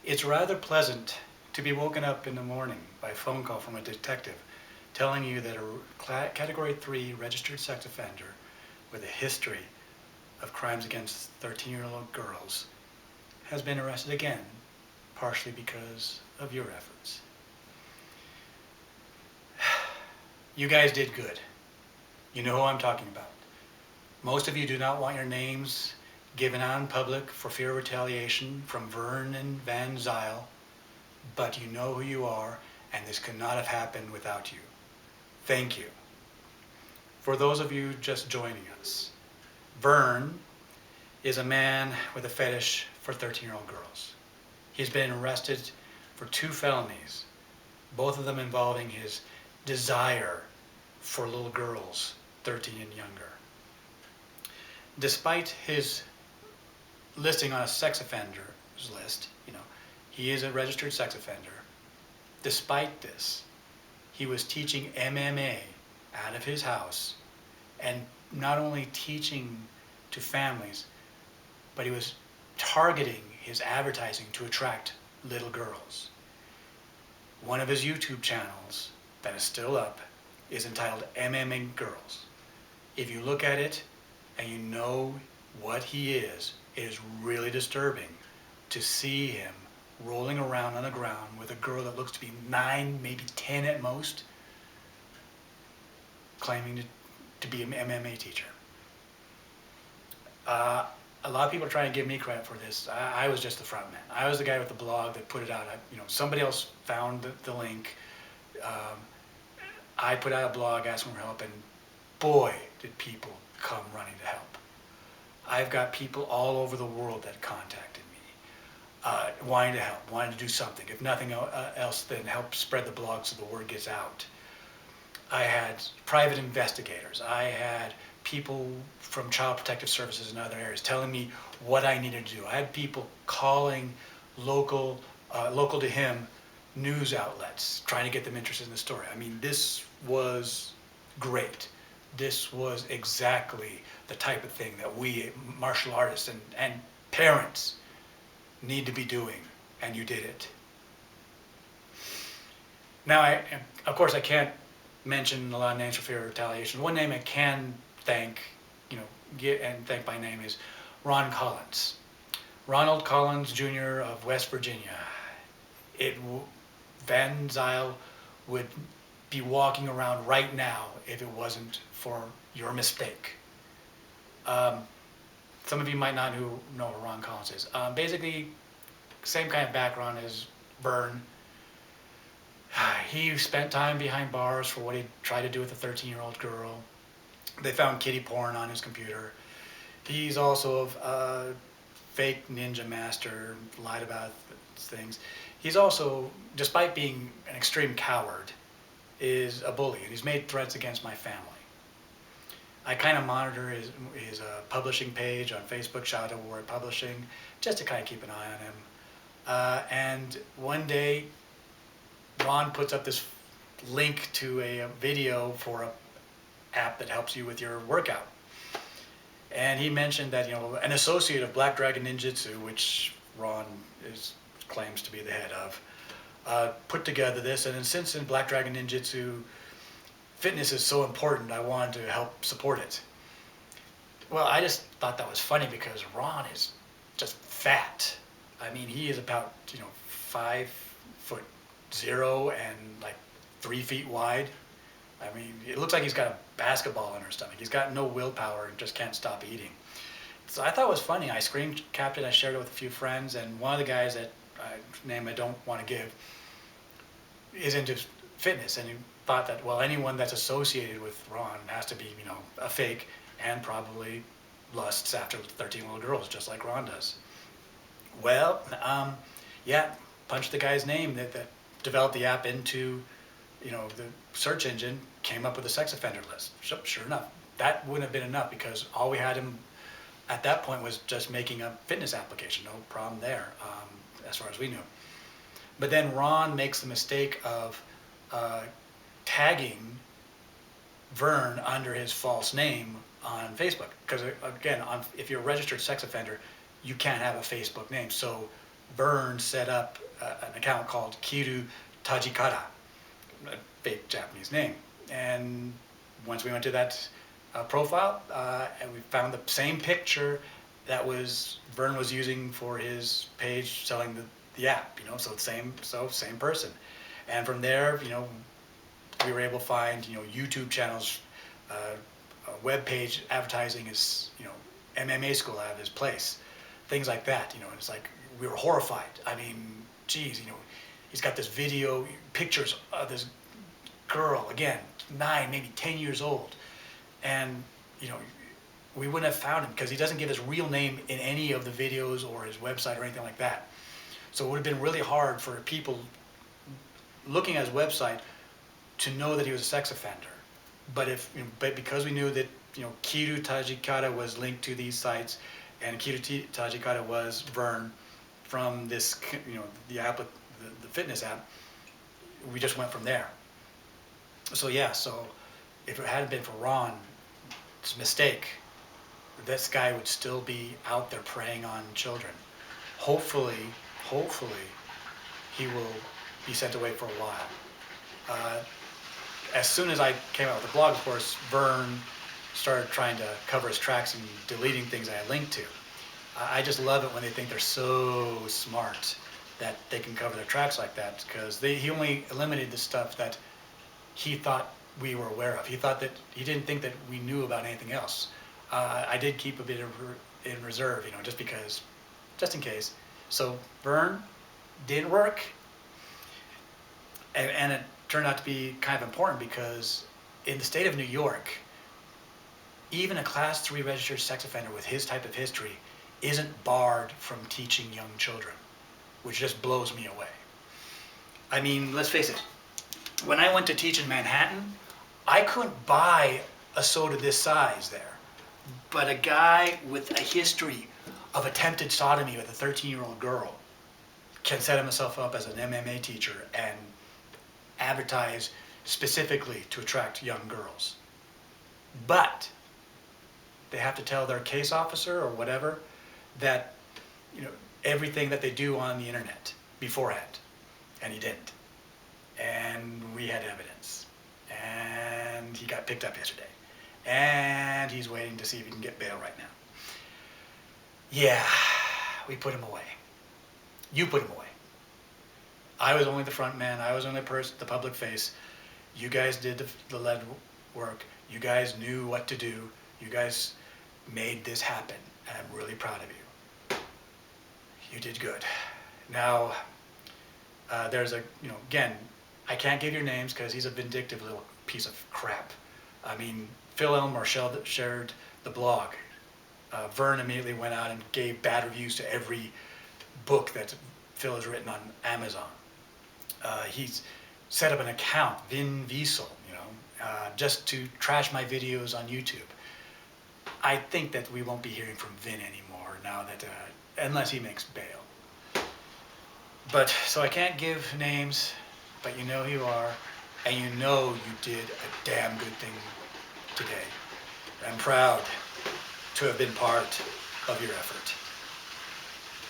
It's rather pleasant to be woken up in the morning by a phone call from a detective telling you that a Category 3 registered sex offender with a history of crimes against 13-year-old girls has been arrested again, partially because of your efforts. You guys did good. You know who I'm talking about. Most of you do not want your names given out in public for fear of retaliation from Vernon VanZile, but you know who you are, and this could not have happened without you. Thank you. For those of you just joining us, Vern is a man with a fetish for 13-year-old girls. He's been arrested for 2 felonies, both of them involving his desire for little girls 13 and younger. Despite his listing on a sex offenders list, he is a registered sex offender. Despite this, he was teaching MMA out of his house, and not only teaching to families, but he was targeting his advertising to attract little girls. One of his YouTube channels that is still up is entitled MMA Girls. If you look at it and you know what he is, it is really disturbing to see him rolling around on the ground with a girl that looks to be 9, maybe 10 at most, claiming to be an MMA teacher. A lot of people are trying to give me credit for this. I was just the front man. I was the guy with the blog that put it out. Somebody else found the link. I put out a blog asking for help, and boy, did people come running to help. I've got people all over the world that contacted me, wanting to help, wanting to do something. If nothing else, then help spread the blog so the word gets out. I had private investigators. I had people from Child Protective Services and other areas telling me what I needed to do. I had people calling local to him news outlets, trying to get them interested in the story. I mean, this was great. This was exactly the type of thing that we martial artists and parents need to be doing, and you did it. Now, of course, I can't mention a lot of names for fear of retaliation. One name I can thank, thank by name is Ron Collins. Ronald Collins Jr. of West Virginia. VanZile would be walking around right now if it wasn't for your mistake. Some of you might not know who Ron Collins is. Basically, same kind of background as Vern. He spent time behind bars for what he tried to do with a 13-year-old girl. They found kiddie porn on his computer. He's also a fake ninja master, lied about things. He's also, despite being an extreme coward, is a bully, and he's made threats against my family. I kind of monitor his publishing page on Facebook, Shadow War Publishing, just to kind of keep an eye on him. And one day, Ron puts up this link to a video for an app that helps you with your workout. And he mentioned that an associate of Black Dragon Ninjutsu, which Ron claims to be the head of, put together this. And since in Black Dragon Ninjutsu fitness is so important, I wanted to help support it. Well, I just thought that was funny because Ron is just fat. I mean, he is about 5'0" and like 3 feet wide. I mean, it looks like he's got a basketball in her stomach. He's got no willpower and just can't stop eating. So I thought it was funny. I screen capped it. I shared it with a few friends, and one of the guys that name I don't want to give is into fitness, and he thought that, well, anyone that's associated with Ron has to be a fake and probably lusts after 13-year-old girls just like Ron does. Well, yeah, punched the guy's name that developed the app into the search engine, came up with a sex offender list. Sure enough, that wouldn't have been enough because all we had him at that point was just making a fitness application. No problem there, as far as we knew. But then Ron makes the mistake of tagging Vern under his false name on Facebook. Because again, if you're a registered sex offender, you can't have a Facebook name. So Vern set up an account called Kiru Tajikara, a fake Japanese name. And once we went to that profile, and we found the same picture that was Vern was using for his page selling the app, so same person. And from there, we were able to find, YouTube channels, a web page advertising his, MMA school out of his place, things like that, and it's like, we were horrified. I mean, geez, he's got this video, pictures of this girl, again, 9, maybe 10 years old. And, we wouldn't have found him because he doesn't give his real name in any of the videos or his website or anything like that. So it would have been really hard for people looking at his website to know that he was a sex offender. But but because we knew that, Kiru Tajikata was linked to these sites, and Kiru Tajikata was Vern from this, the app, the fitness app, we just went from there. So yeah, so if it hadn't been for Ron's mistake, this guy would still be out there preying on children. Hopefully, he will be sent away for a while. As soon as I came out with the blog, of course, Vern started trying to cover his tracks and deleting things I had linked to. I just love it when they think they're so smart that they can cover their tracks like that, because he only eliminated the stuff that he thought we were aware of. He didn't think that we knew about anything else. I did keep a bit in reserve, just in case. So Vern didn't work, and it turned out to be kind of important because in the state of New York, even a Class 3 registered sex offender with his type of history isn't barred from teaching young children, which just blows me away. I mean, let's face it, when I went to teach in Manhattan, I couldn't buy a soda this size there. But a guy with a history of attempted sodomy with a 13-year-old girl can set himself up as an MMA teacher and advertise specifically to attract young girls. But they have to tell their case officer or whatever that, everything that they do on the internet beforehand. And he didn't. And we had evidence. And he got picked up yesterday. And he's waiting to see if he can get bail right now. Yeah, we put him away. You put him away. I was only the front man. I was only the public face. You guys did the lead work. You guys knew what to do. You guys made this happen, and I'm really proud of you. You did good. Now, there's again, I can't give your names because he's a vindictive little piece of crap. I mean, Phil Elmore shared the blog. Vern immediately went out and gave bad reviews to every book that Phil has written on Amazon. He's set up an account, VanZile, just to trash my videos on YouTube. I think that we won't be hearing from Vin anymore now that, unless he makes bail. But, so I can't give names, but you know who you are, and you know you did a damn good thing today. I'm proud to have been part of your effort.